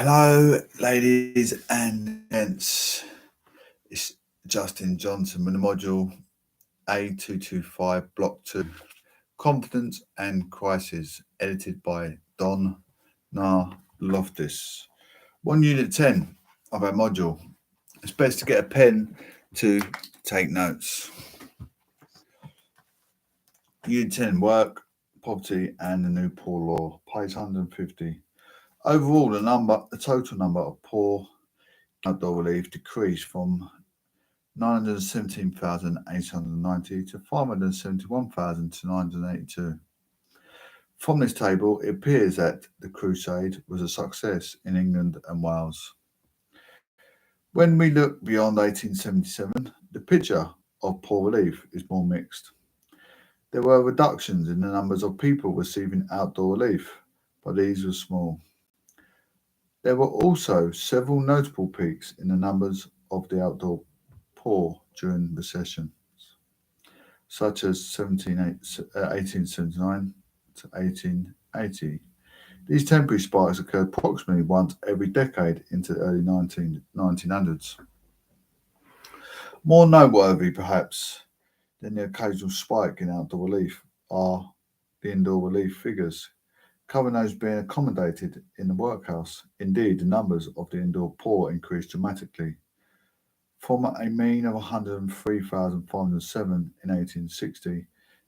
Hello, ladies and gents. It's Justin Johnson with the module A225 Block 2 Confidence and Crisis, edited by Loftus. 1 Unit 10 of our module. It's best to get a pen to take notes. Unit 10 Work, Poverty and the New Poor Law, page 150. Overall, the total number of poor outdoor relief decreased from 917,890 to 571,982. From this table, it appears that the crusade was a success in England and Wales. When we look beyond 1877, the picture of poor relief is more mixed. There were reductions in the numbers of people receiving outdoor relief, but these were small. There were also several notable peaks in the numbers of the outdoor poor during recessions, such as 1879 to 1880. These temporary spikes occurred approximately once every decade into the early 1900s. More noteworthy, perhaps, than the occasional spike in outdoor relief are the indoor relief figures, covering those being accommodated in the workhouse. Indeed, the numbers of the indoor poor increased dramatically, from a mean of 103,507 in 1860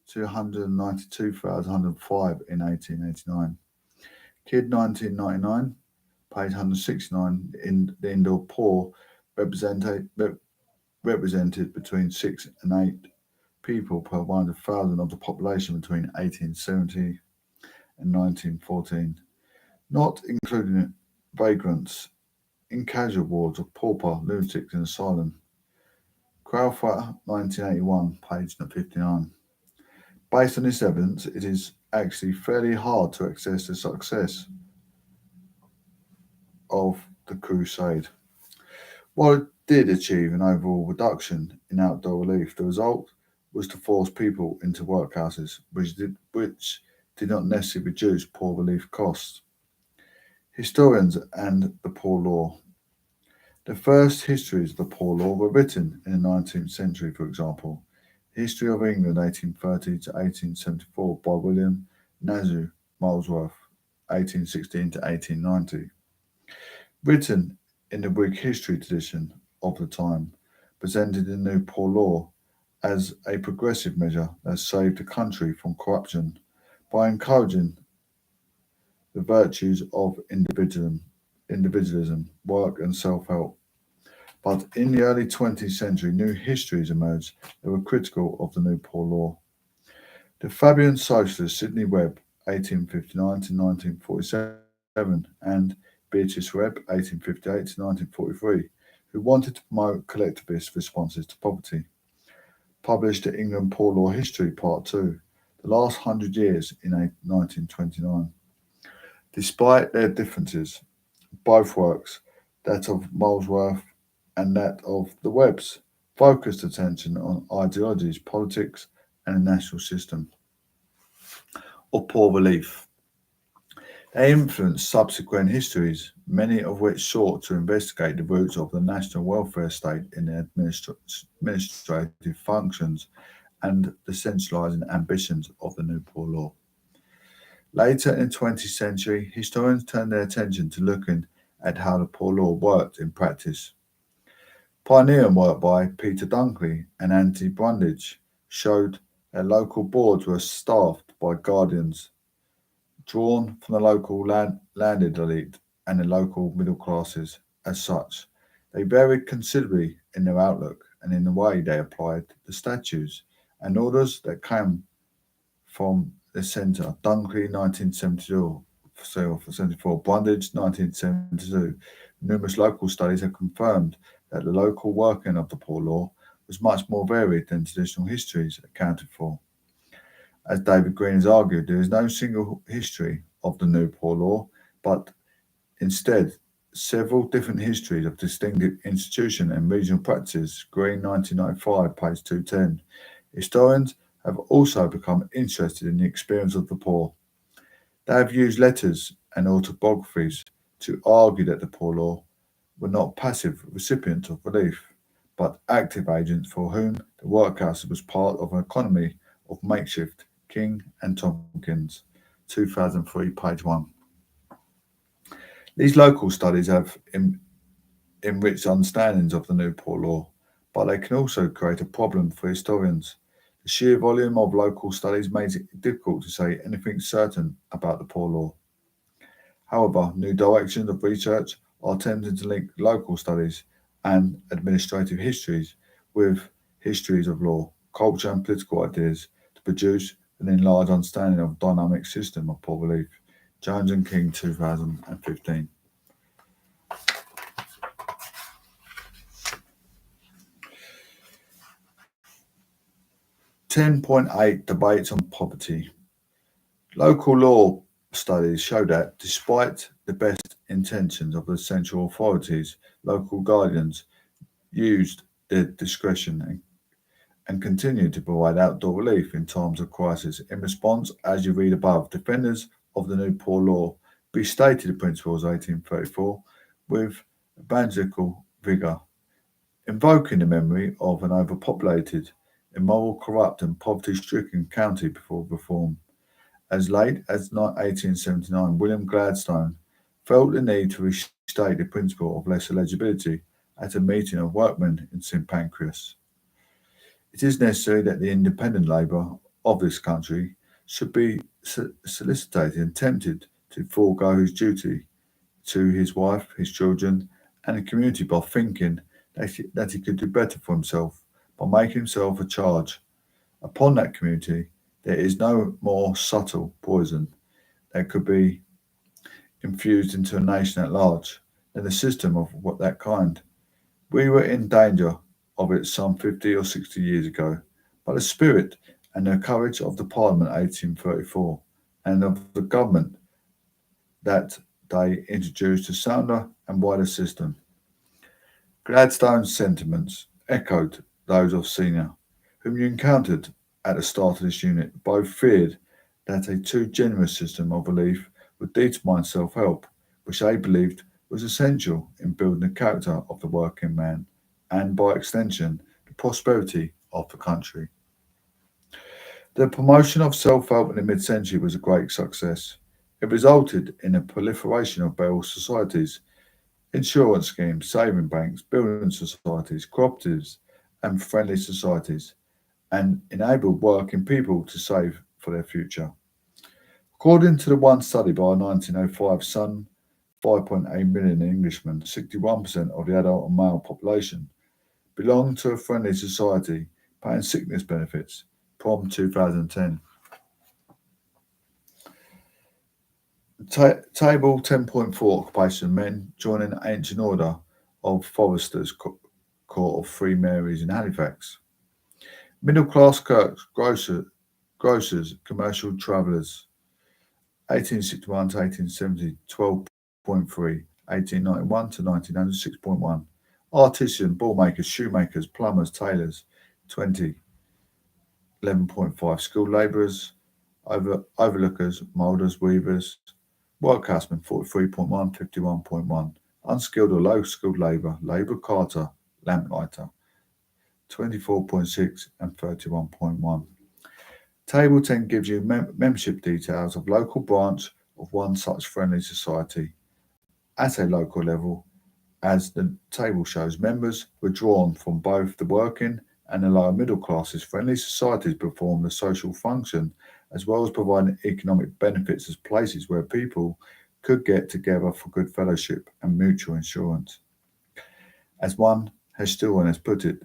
to 192,105 in 1889. Kid 1999, page 169, in the indoor poor represented between 6 and 8 people per 100,000 of the population between 1870 and 1914, not including vagrants in casual wards of pauper, lunatics and asylum. Crowther, 1981, page 59. Based on this evidence, it is actually fairly hard to assess the success of the crusade. While it did achieve an overall reduction in outdoor relief, the result was to force people into workhouses, which did not necessarily reduce poor relief costs. Historians and the Poor Law. The first histories of the Poor Law were written in the 19th century, for example. History of England 1830 to 1874 by William Nasu Molesworth, 1816 to 1890. Written in the Whig history tradition of the time, presented the new Poor Law as a progressive measure that saved the country from corruption by encouraging the virtues of individualism, work and self-help. But in the early 20th century, new histories emerged that were critical of the new Poor Law. The Fabian socialist Sidney Webb, 1859 to 1947, and Beatrice Webb, 1858 to 1943, who wanted to promote collectivist responses to poverty, published the England Poor Law History Part 2, the last 100 years in 1929. Despite their differences, both works, that of Molesworth and that of the Webbs, focused attention on ideologies, politics, and the national system of poor relief. They influenced subsequent histories, many of which sought to investigate the roots of the national welfare state in the administrative functions and the centralising ambitions of the new Poor Law. Later in the 20th century, historians turned their attention to looking at how the Poor Law worked in practice. Pioneering work by Peter Dunkley and Anthony Brundage showed that local boards were staffed by guardians drawn from the local landed elite and the local middle classes. As such, they varied considerably in their outlook and in the way they applied the statutes and orders that came from the centre. Dunkley, 1974, Brundage, 1972. Numerous local studies have confirmed that the local working of the Poor Law was much more varied than traditional histories accounted for. As David Green has argued, there is no single history of the new Poor Law, but instead several different histories of distinctive institution and regional practices. Green, 1995, page 210. Historians have also become interested in the experience of the poor. They have used letters and autobiographies to argue that the poor law were not passive recipients of relief, but active agents for whom the workhouse was part of an economy of makeshift. King and Tompkins, 2003, page 1. These local studies have enriched understandings of the new poor law, but they can also create a problem for historians. The sheer volume of local studies makes it difficult to say anything certain about the poor law. However, new directions of research are attempting to link local studies and administrative histories with histories of law, culture, and political ideas to produce an enlarged understanding of the dynamic system of poor relief. Jones and King, 2015. 10.8 Debates on Poverty. Local law studies show that, despite the best intentions of the central authorities, local guardians used their discretion and continue to provide outdoor relief in times of crisis. In response, as you read above, defenders of the new poor law restated the principles of 1834 with evangelical vigour, invoking the memory of an overpopulated, immoral, corrupt, and poverty-stricken county before reform. As late as 1879, William Gladstone felt the need to restate the principle of lesser legibility at a meeting of workmen in St Pancras. It is necessary that the independent labour of this country should be solicited and tempted to forego his duty to his wife, his children, and the community by thinking that he could do better for himself by making himself a charge upon that community. There is no more subtle poison that could be infused into a nation at large than a system of that kind. We were in danger of it some 50 or 60 years ago, but the spirit and the courage of the Parliament 1834 and of the government that they introduced a sounder and wider system. Gladstone's sentiments echoed those of Senior, whom you encountered at the start of this unit. Both feared that a too generous system of relief would determine self-help, which they believed was essential in building the character of the working man and, by extension, the prosperity of the country. The promotion of self-help in the mid-century was a great success. It resulted in a proliferation of bail societies, insurance schemes, saving banks, building societies, cooperatives, and friendly societies, and enabled working people to save for their future. According to the one study by a 1905 Sun 5.8 million Englishmen, 61% of the adult and male population belonged to a friendly society paying sickness benefits, from 2010. Table 10.4 Occupation men joining ancient order of Foresters Court of Three Marys in Halifax. Middle class clerks, grocers, commercial travellers, 1861 to 1870, 12.3, 1891 to 1900, 6.1. Artisan, ball makers, shoemakers, plumbers, tailors, 20, 11.5. Skilled labourers, overlookers, moulders, weavers, workhousemen, 43.1, 51.1. Unskilled or low skilled labour, labour carter, lamplighter, 24.6 and 31.1. Table 10 gives you membership details of local branch of one such friendly society. At a local level, as the table shows, members were drawn from both the working and the lower middle classes. Friendly societies perform the social function as well as providing economic benefits as places where people could get together for good fellowship and mutual insurance. As one historian has put it,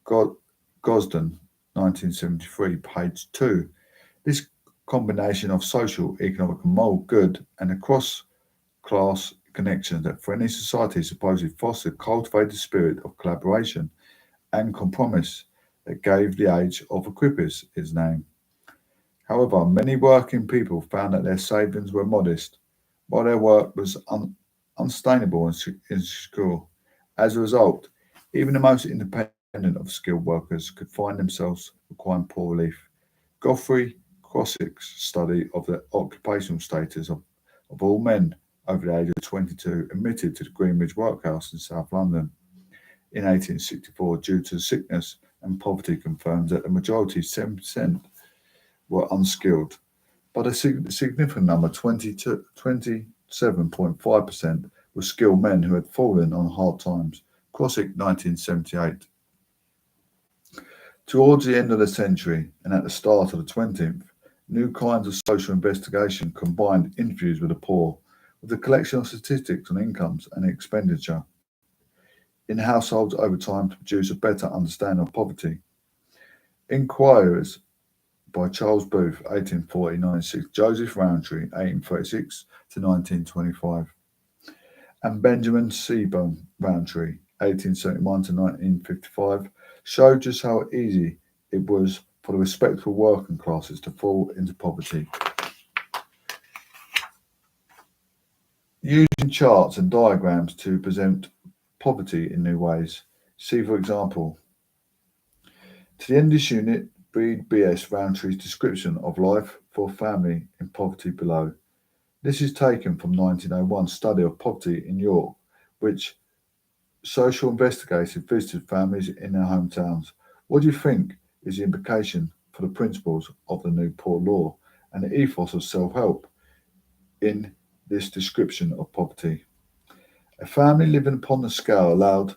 Gosden, 1973, page 2, this combination of social, economic and moral good and the cross-class connections that friendly societies supposedly fostered cultivated spirit of collaboration and compromise that gave the age of Equippers its name. However, many working people found that their savings were modest, while their work was unsustainable and insecure. As a result, even the most independent of skilled workers could find themselves requiring poor relief. Godfrey Crossick's study of the occupational status of all men over the age of 22 admitted to the Greenwich Workhouse in South London in 1864 due to sickness and poverty confirms that the majority, 7%, were unskilled, but a significant number, 27.5%, were skilled men who had fallen on hard times. Crossick, 1978. Towards the end of the century and at the start of the 20th, new kinds of social investigation combined interviews with the poor with a collection of statistics on incomes and expenditure in households over time to produce a better understanding of poverty. Inquiries by Charles Booth, 1849, Joseph Rowntree, 1836 to 1925, and Benjamin Seaborn Rowntree, 1871 to 1955, showed just how easy it was for the respectable working classes to fall into poverty. Using charts and diagrams to present poverty in new ways. See, for example, to the end of this unit, read B.S. Rowntree's description of life for a family in poverty below. This is taken from 1901 study of poverty in York, which social investigators visited families in their hometowns. What do you think is the implication for the principles of the New Poor Law and the ethos of self-help in this description of poverty? A family living upon the scale allowed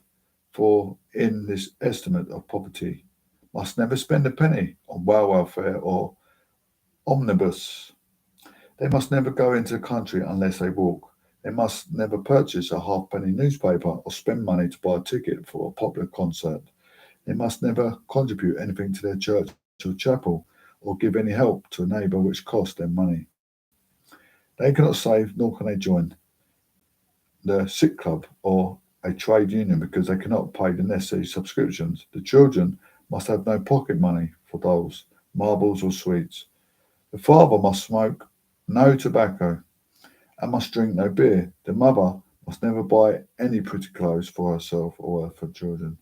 for in this estimate of poverty must never spend a penny on welfare or omnibus. They must never go into the country unless they walk. They must never purchase a halfpenny newspaper or spend money to buy a ticket for a popular concert. They must never contribute anything to their church or chapel or give any help to a neighbour which costs them money. They cannot save nor can they join the sick club or a trade union because they cannot pay the necessary subscriptions. The children must have no pocket money for dolls, marbles or sweets. The father must smoke no tobacco and must drink no beer. The mother must never buy any pretty clothes for herself or for children.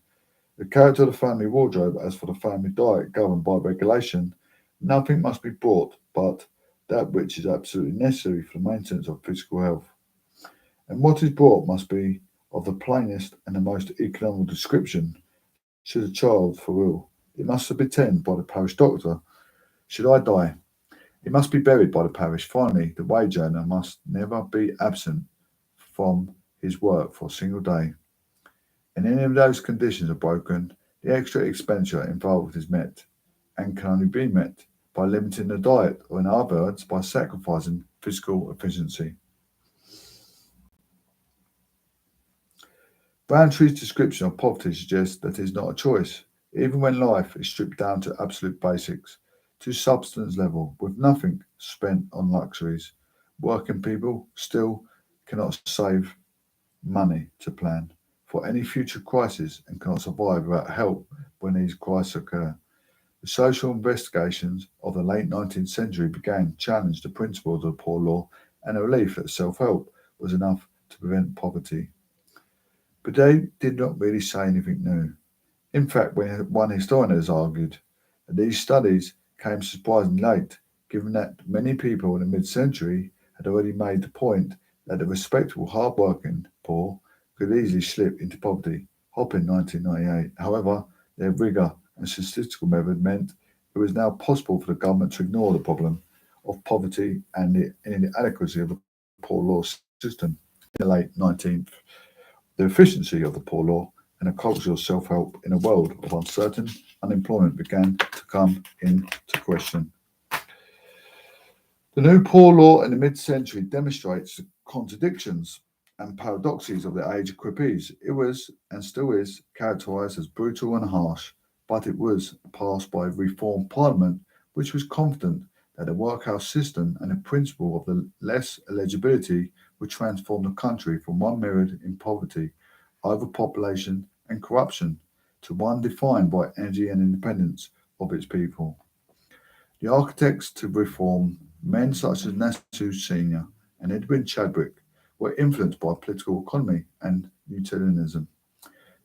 The character of the family wardrobe, as for the family diet governed by regulation, nothing must be bought but that which is absolutely necessary for the maintenance of physical health. And what is brought must be of the plainest and the most economical description. Should a child fall ill, it must be tended by the parish doctor. Should I die, it must be buried by the parish. Finally, the wage earner must never be absent from his work for a single day. And any of those conditions are broken, the extra expenditure involved is met, and can only be met by limiting the diet, or in other words, by sacrificing physical efficiency. Rowntree's description of poverty suggests that it is not a choice, even when life is stripped down to absolute basics, to substance level, with nothing spent on luxuries. Working people still cannot save money to plan for any future crisis and cannot survive without help when these crises occur. The social investigations of the late 19th century began to challenge the principles of the poor law and a belief that self-help was enough to prevent poverty. But they did not really say anything new. In fact, when one historian has argued that these studies came surprisingly late, given that many people in the mid-century had already made the point that the respectable, hard-working poor could easily slip into poverty. Hoppin, 1998. However, their rigour and statistical method meant it was now possible for the government to ignore the problem of poverty and the inadequacy of the poor law system in the late 19th. The efficiency of the poor law and a culture of self-help in a world of uncertain unemployment began to come into question. The new poor law in the mid-century demonstrates the contradictions and paradoxes of the age of quippies. It was, and still is, characterised as brutal and harsh, but it was passed by a reformed parliament which was confident that the workhouse system and the principle of the less eligibility would transform the country from one mirrored in poverty, overpopulation and corruption to one defined by energy and independence of its people. The architects to reform, men such as Nassau Senior and Edwin Chadwick, were influenced by political economy and utilitarianism.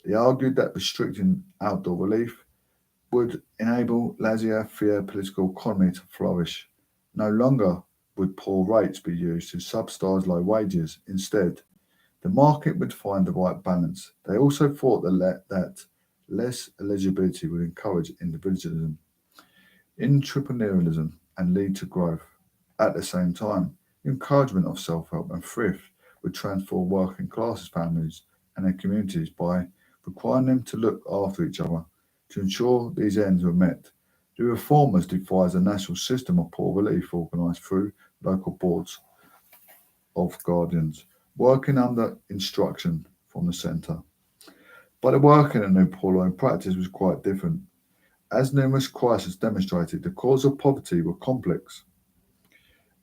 They argued that restricting outdoor relief would enable laissez-faire political economy to flourish. No longer would poor rates be used to subsidise low wages. Instead, the market would find the right balance. They also thought that less eligibility would encourage individualism, entrepreneurialism, and lead to growth. At the same time, encouragement of self-help and thrift would transform working classes families and their communities by requiring them to look after each other. To ensure these ends were met, the reformers devised a national system of poor relief organised through local boards of guardians, working under instruction from the centre. But the work in the new poor law in practice was quite different. As numerous crises demonstrated, the causes of poverty were complex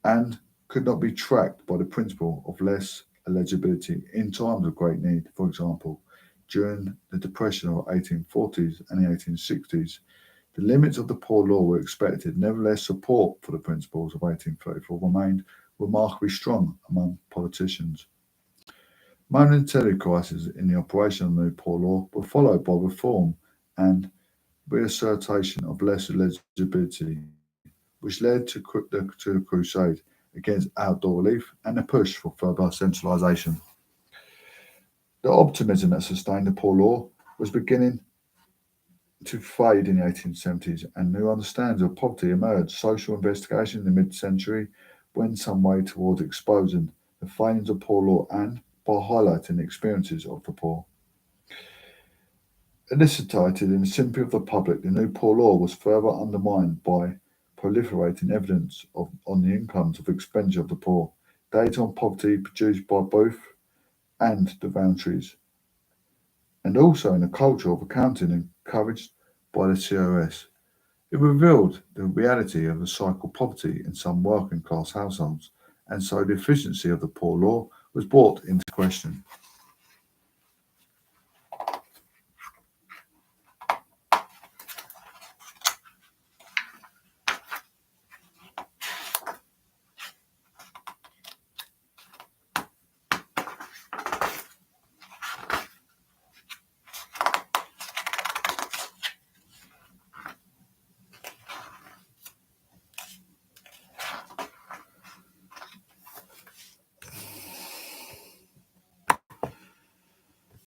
and could not be tracked by the principle of less eligibility in times of great need. For example, during the Depression of the 1840s and the 1860s, the limits of the poor law were expected. Nevertheless, support for the principles of 1834 remained remarkably strong among politicians. Momentary crises in the operation of the new poor law were followed by reform and reassertion of less eligibility, which led to the crusade against outdoor relief and the push for further centralisation. The optimism that sustained the poor law was beginning to fade in the 1870s, and new understandings of poverty emerged. Social investigation in the mid-century went some way towards exposing the failings of poor law and by highlighting the experiences of the poor. Elicited in the sympathy of the public, the new poor law was further undermined by proliferating evidence on the incomes of expenditure of the poor, data on poverty produced by both and the boundaries, and also in a culture of accounting encouraged by the COS. It revealed the reality of the cycle of poverty in some working class households, and so the efficiency of the poor law was brought into question.